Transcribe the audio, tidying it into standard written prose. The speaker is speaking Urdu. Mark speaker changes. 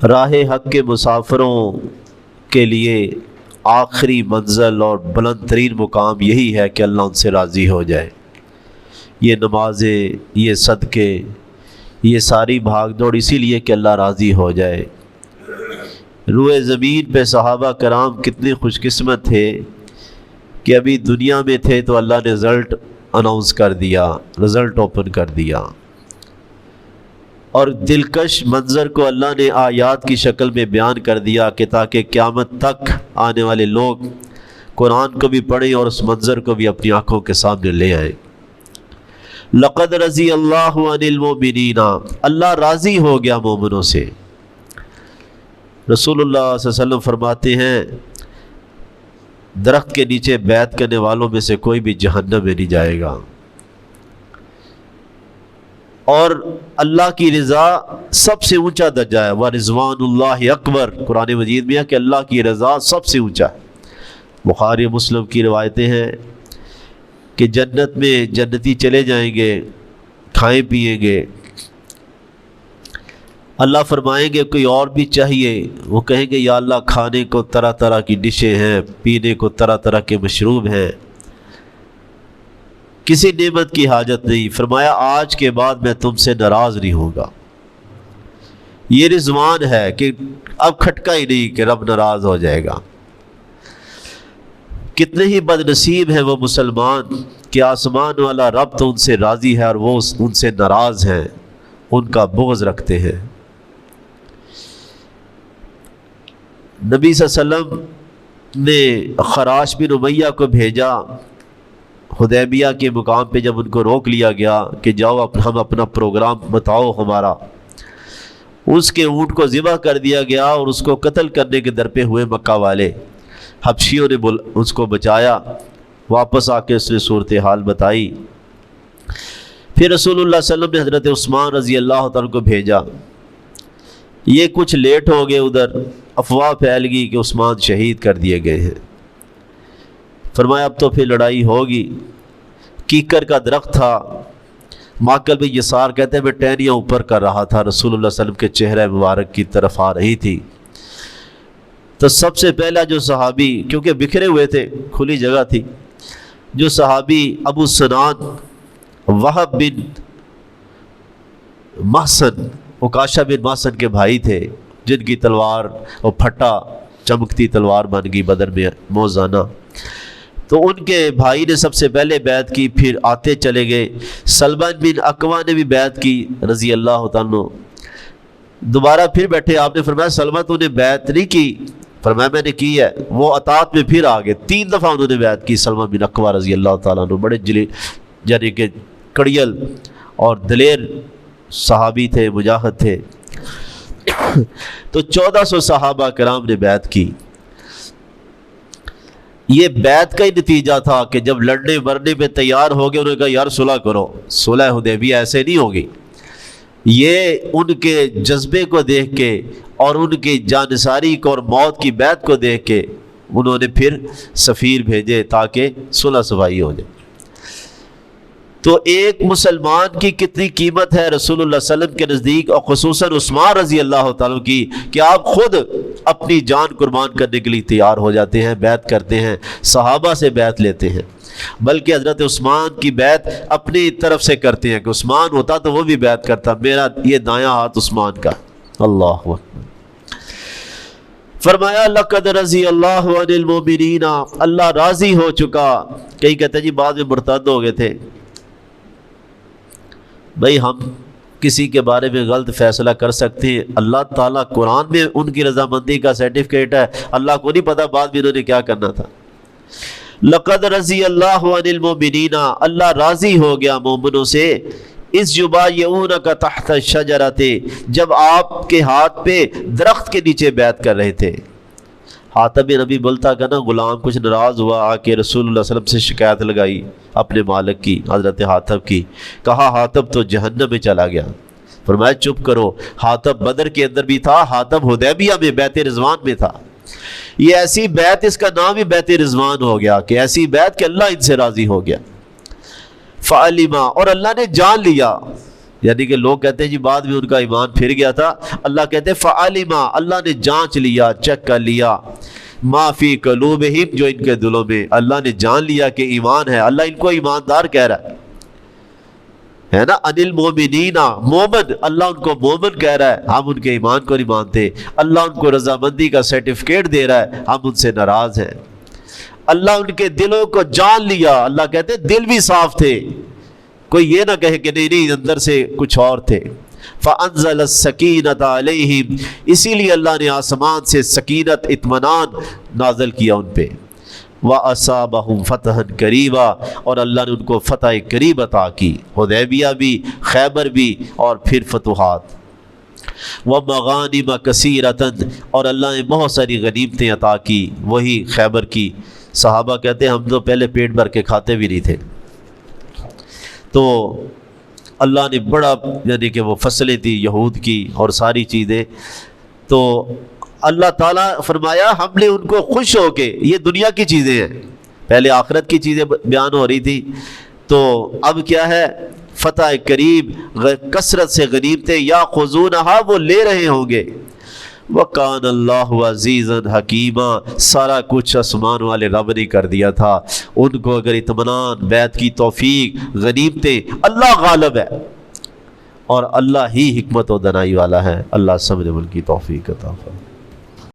Speaker 1: راہ حق کے مسافروں کے لیے آخری منزل اور بلند ترین مقام یہی ہے کہ اللہ ان سے راضی ہو جائے۔ یہ نمازیں، یہ صدقے، یہ ساری بھاگ دوڑ اسی لیے کہ اللہ راضی ہو جائے۔ روئے زمین پہ صحابہ کرام کتنے خوش قسمت تھے کہ ابھی دنیا میں تھے تو اللہ نے رزلٹ اناؤنس کر دیا، رزلٹ اوپن کر دیا، اور دلکش منظر کو اللہ نے آیات کی شکل میں بیان کر دیا کہ تاکہ قیامت تک آنے والے لوگ قرآن کو بھی پڑھیں اور اس منظر کو بھی اپنی آنکھوں کے سامنے لے آئیں۔ لقد رضی اللہ عن المؤمنین، اللہ راضی ہو گیا مومنوں سے۔ رسول اللہ صلی اللہ علیہ وسلم فرماتے ہیں درخت کے نیچے بیعت کرنے والوں میں سے کوئی بھی جہنم میں نہیں جائے گا، اور اللہ کی رضا سب سے اونچا درجہ ہے۔ وَرِضْوَانُ اللَّهِ اکبر، قرآن مجید میں ہے کہ اللہ کی رضا سب سے اونچا ہے۔ بخاری مسلم کی روایتیں ہیں کہ جنت میں جنتی چلے جائیں گے، کھائیں پیئیں گے، اللہ فرمائیں گے کوئی اور بھی چاہیے، وہ کہیں گے یا اللہ کھانے کو طرح طرح کی ڈشیں ہیں، پینے کو طرح طرح کے مشروب ہیں، کسی نعمت کی حاجت نہیں۔ فرمایا آج کے بعد میں تم سے ناراض نہیں ہوگا۔ یہ رضوان ہے کہ اب کھٹکا ہی نہیں کہ رب ناراض ہو جائے گا۔ کتنے ہی بد نصیب ہیں وہ مسلمان کہ آسمان والا رب تو ان سے راضی ہے اور وہ ان سے ناراض ہیں، ان کا بغض رکھتے ہیں۔ نبی صلی اللہ علیہ وسلم نے خراش بن امیہ کو بھیجا حدیبیہ کے مقام پہ، جب ان کو روک لیا گیا کہ جاؤ ہم اپنا پروگرام بتاؤ ہمارا، اس کے اونٹ کو ذبح کر دیا گیا اور اس کو قتل کرنے کے در پہ ہوئے مکہ والے۔ حبشیوں نے اس کو بچایا، واپس آ کے اس نے صورتحال بتائی۔ پھر رسول اللہ صلی اللہ علیہ وسلم نے حضرت عثمان رضی اللہ تعالیٰ کو بھیجا، یہ کچھ لیٹ ہو گئے، ادھر افواہ پھیل گئی کہ عثمان شہید کر دیے گئے ہیں۔ فرمایا اب تو پھر لڑائی ہوگی۔ کیکر کا درخت تھا، ماکل بن یسار کہتے ہیں میں ٹہنیاں اوپر کر رہا تھا، رسول اللہ صلی اللہ علیہ وسلم کے چہرہ مبارک کی طرف آ رہی تھی، تو سب سے پہلا جو صحابی، کیونکہ بکھرے ہوئے تھے کھلی جگہ تھی، جو صحابی ابو سنان وہب بن محسن، عکاشہ بن محسن کے بھائی تھے، جن کی تلوار اور پھٹا چمکتی تلوار بن گئی بدر میں موزانہ، تو ان کے بھائی نے سب سے پہلے بیعت کی، پھر آتے چلے گئے۔ سلمان بن اکوا نے بھی بیعت کی رضی اللہ تعالیٰ۔ دوبارہ پھر بیٹھے، آپ نے فرمایا سلمان تو نے بیعت نہیں کی؟ فرمایا میں نے کی ہے۔ وہ اطاعت میں پھر آگے 3 دفعہ انہوں نے بیعت کی۔ سلمان بن اکوا رضی اللہ تعالیٰ عنہ بڑے یعنی کہ کڑیل اور دلیر صحابی تھے، مجاہد تھے۔ تو 1400 صحابہ کرام نے بیعت کی۔ یہ بیعت کا ہی نتیجہ تھا کہ جب لڑنے مرنے میں تیار ہو گئے، انہوں نے کہا یار صلح کرو۔ صلح حدیبیہ ایسے نہیں ہوگی، یہ ان کے جذبے کو دیکھ کے اور ان کی جانثاری کو اور موت کی بیعت کو دیکھ کے انہوں نے پھر سفیر بھیجے تاکہ صلح صفائی ہو جائے۔ تو ایک مسلمان کی کتنی قیمت ہے رسول اللہ صلی اللہ علیہ وسلم کے نزدیک، اور خصوصاً عثمان رضی اللہ تعالیٰ کی، کہ آپ خود اپنی جان قربان کرنے کے لیے تیار ہو جاتے ہیں، بیعت کرتے ہیں، صحابہ سے بیعت لیتے ہیں، بلکہ حضرت عثمان کی بیعت اپنی طرف سے کرتے ہیں کہ عثمان ہوتا تو وہ بھی بیعت کرتا، میرا یہ دایاں ہاتھ عثمان کا۔ اللہ اکبر۔ فرمایا لقد رضی اللہ عن المؤمنین، اللہ راضی ہو چکا۔ کئی کہتے ہیں جی بعد میں مرتد ہو گئے تھے۔ بھئی ہم کسی کے بارے میں غلط فیصلہ کر سکتے ہیں، اللہ تعالیٰ قرآن میں ان کی رضامندی کا سرٹیفکیٹ ہے، اللہ کو نہیں پتہ بعد میں انہوں نے کیا کرنا تھا۔ لقد رضی اللہ عن المؤمنین، اللہ راضی ہو گیا مومنوں سے، اس یبایعونک تحت الشجرۃ، جب آپ کے ہاتھ پہ درخت کے نیچے بیعت کر رہے تھے۔ حاتب بن نبی بولتا کہ نا غلام کچھ ناراض ہوا، آ کے رسول اللہ صلی اللہ علیہ وسلم سے شکایت لگائی اپنے مالک کی، حضرت حاتب کی، کہا حاتب تو جہنم میں چلا گیا۔ فرمایا چپ کرو، حاتب بدر کے اندر بھی تھا، حاتب حدیبیہ میں بیعت رضوان میں تھا۔ یہ ایسی بیعت، اس کا نام ہی بیعت رضوان ہو گیا کہ ایسی بیعت کہ اللہ ان سے راضی ہو گیا۔ فعلما، اور اللہ نے جان لیا، یعنی کہ لوگ کہتے ہیں جی بعد میں ان کا ایمان پھر گیا تھا، اللہ کہتے ہیں فعلما، اللہ نے جانچ لیا، چیک کر لیا، ما فی قلوبہم، جو ان کے دلوں میں، اللہ نے جان لیا کہ ایمان ہے، اللہ ان کو ایماندار کہہ رہا ہے نا، ان المؤمنین، مومن، اللہ ان کو مومن کہہ رہا ہے، ہم ان کے ایمان کو نہیں مانتے، اللہ ان کو رضامندی کا سرٹیفکیٹ دے رہا ہے، ہم ان سے ناراض ہیں، اللہ ان کے دلوں کو جان لیا، اللہ کہتے ہیں دل بھی صاف تھے، کوئی یہ نہ کہے کہ نہیں اندر سے کچھ اور تھے، فَأَنزَلَ السَّكِينَةَ عَلَيْهِمْ، اسی لیے اللہ نے آسمان سے سکینت، اطمینان نازل کیا ان پہ، وَأَصَابَهُمْ فَتْحًا قَرِيبًا، اور اللہ نے ان کو فتح قریب عطا کی، حدیبیہ بھی، خیبر بھی، اور پھر فتوحات، وَمَغَانِمَ كَثِيرَةً، اور اللہ نے بہت ساری غنیمتیں عطا کی، وہی خیبر کی، صحابہ کہتے ہیں ہم تو پہلے پیٹ بھر کے کھاتے بھی نہیں تھے، تو اللہ نے بڑا، یعنی کہ وہ فصلیں تھی یہود کی اور ساری چیزیں، تو اللہ تعالیٰ فرمایا ہم نے ان کو خوش ہو کے، یہ دنیا کی چیزیں ہیں، پہلے آخرت کی چیزیں بیان ہو رہی تھی، تو اب کیا ہے، فتح قریب، کثرت سے غنیمتیں، یاخذونھا، وہ لے رہے ہوں گے، وَكَانَ اللَّهُ عَزِيزًا حَكِيمًا، سارا کچھ آسمان والے رب نے کر دیا تھا، ان کو اگر اطمینان، بیعت کی توفیق، غنیمتیں، اللہ غالب ہے، اور اللہ ہی حکمت و دانائی والا ہے، اللہ سمجھ عمل کی توفیق عطا فرمائے۔